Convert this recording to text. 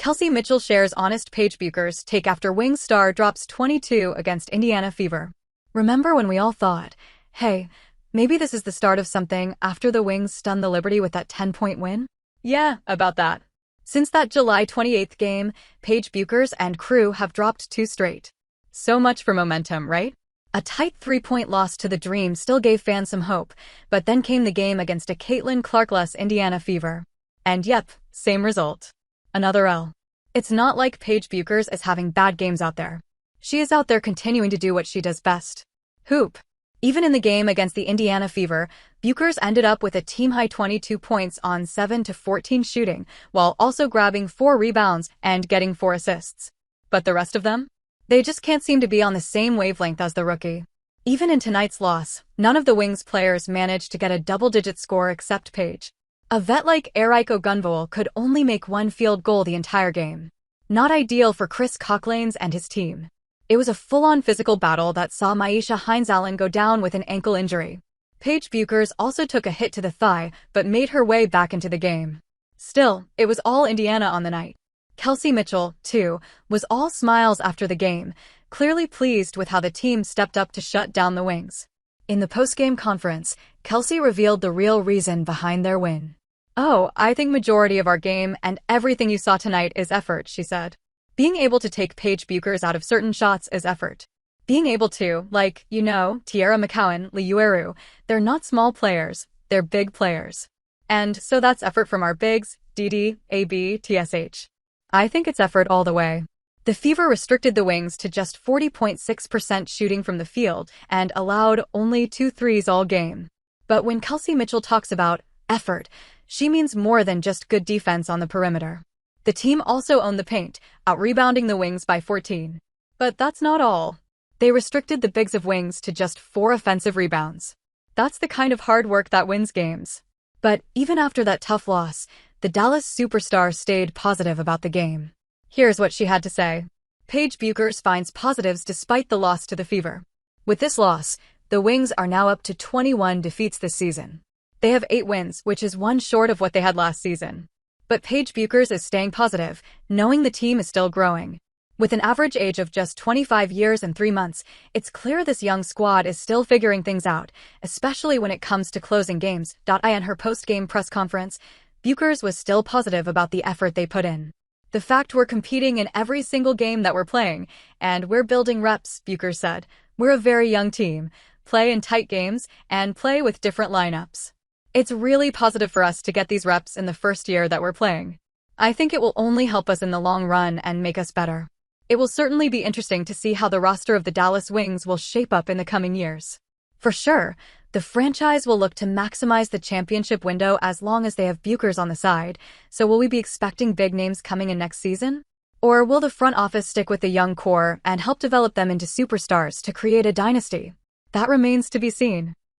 Kelsey Mitchell shares honest Paige Bueckers' take after Wings star drops 22 against Indiana Fever. Remember when we all thought, hey, maybe this is the start of something after the Wings stunned the Liberty with that 10-point win? Yeah, about that. Since that July 28th game, Paige Bueckers and crew have dropped 2 straight. So much for momentum, right? A tight 3-point loss to the Dream still gave fans some hope, but then came the game against a Caitlin Clark-less Indiana Fever. And yep, same result. Another L. It's not like Paige Bueckers is having bad games out there. She is out there continuing to do what she does best. Hoop. Even in the game against the Indiana Fever, Bueckers ended up with a team-high 22 points on 7-14 shooting, while also grabbing 4 rebounds and getting 4 assists. But the rest of them? They just can't seem to be on the same wavelength as the rookie. Even in tonight's loss, none of the Wings players managed to get a double-digit score except Paige. A vet like Eric Ogunvoal could only make 1 field goal the entire game. Not ideal for Chris Cocklanes and his team. It was a full-on physical battle that saw Myisha Hines-Allen go down with an ankle injury. Paige Bueckers also took a hit to the thigh, but made her way back into the game. Still, it was all Indiana on the night. Kelsey Mitchell, too, was all smiles after the game, clearly pleased with how the team stepped up to shut down the Wings. In the post-game conference, Kelsey revealed the real reason behind their win. "Oh, I think majority of our game and everything you saw tonight is effort," she said. Being able to take Paige Bueckers out of certain shots is effort. Being able to, Tierra McCowan, Liueru, they're not small players, they're big players. And so that's effort from our bigs, DD, AB, TSH. I think it's effort all the way. The Fever restricted the Wings to just 40.6% shooting from the field and allowed only 2 threes all game. But when Kelsey Mitchell talks about effort, she means more than just good defense on the perimeter. The team also owned the paint, out-rebounding the Wings by 14. But that's not all. They restricted the bigs of Wings to just 4 offensive rebounds. That's the kind of hard work that wins games. But even after that tough loss, the Dallas superstar stayed positive about the game. Here's what she had to say. Paige Bueckers finds positives despite the loss to the Fever. With this loss, the Wings are now up to 21 defeats this season. They have 8 wins, which is 1 short of what they had last season. But Paige Bueckers is staying positive, knowing the team is still growing. With an average age of just 25 years and 3 months, it's clear this young squad is still figuring things out, especially when it comes to closing games. In her post-game press conference, Bueckers was still positive about the effort they put in. "The fact we're competing in every single game that we're playing, and we're building reps," Bueckers said. "We're a very young team, play in tight games, and play with different lineups. It's really positive for us to get these reps in the first year that we're playing. I think it will only help us in the long run and make us better. It will certainly be interesting to see how the roster of the Dallas Wings will shape up in the coming years. For sure, the franchise will look to maximize the championship window as long as they have Bueckers on the side, so will we be expecting big names coming in next season? Or will the front office stick with the young core and help develop them into superstars to create a dynasty? That remains to be seen."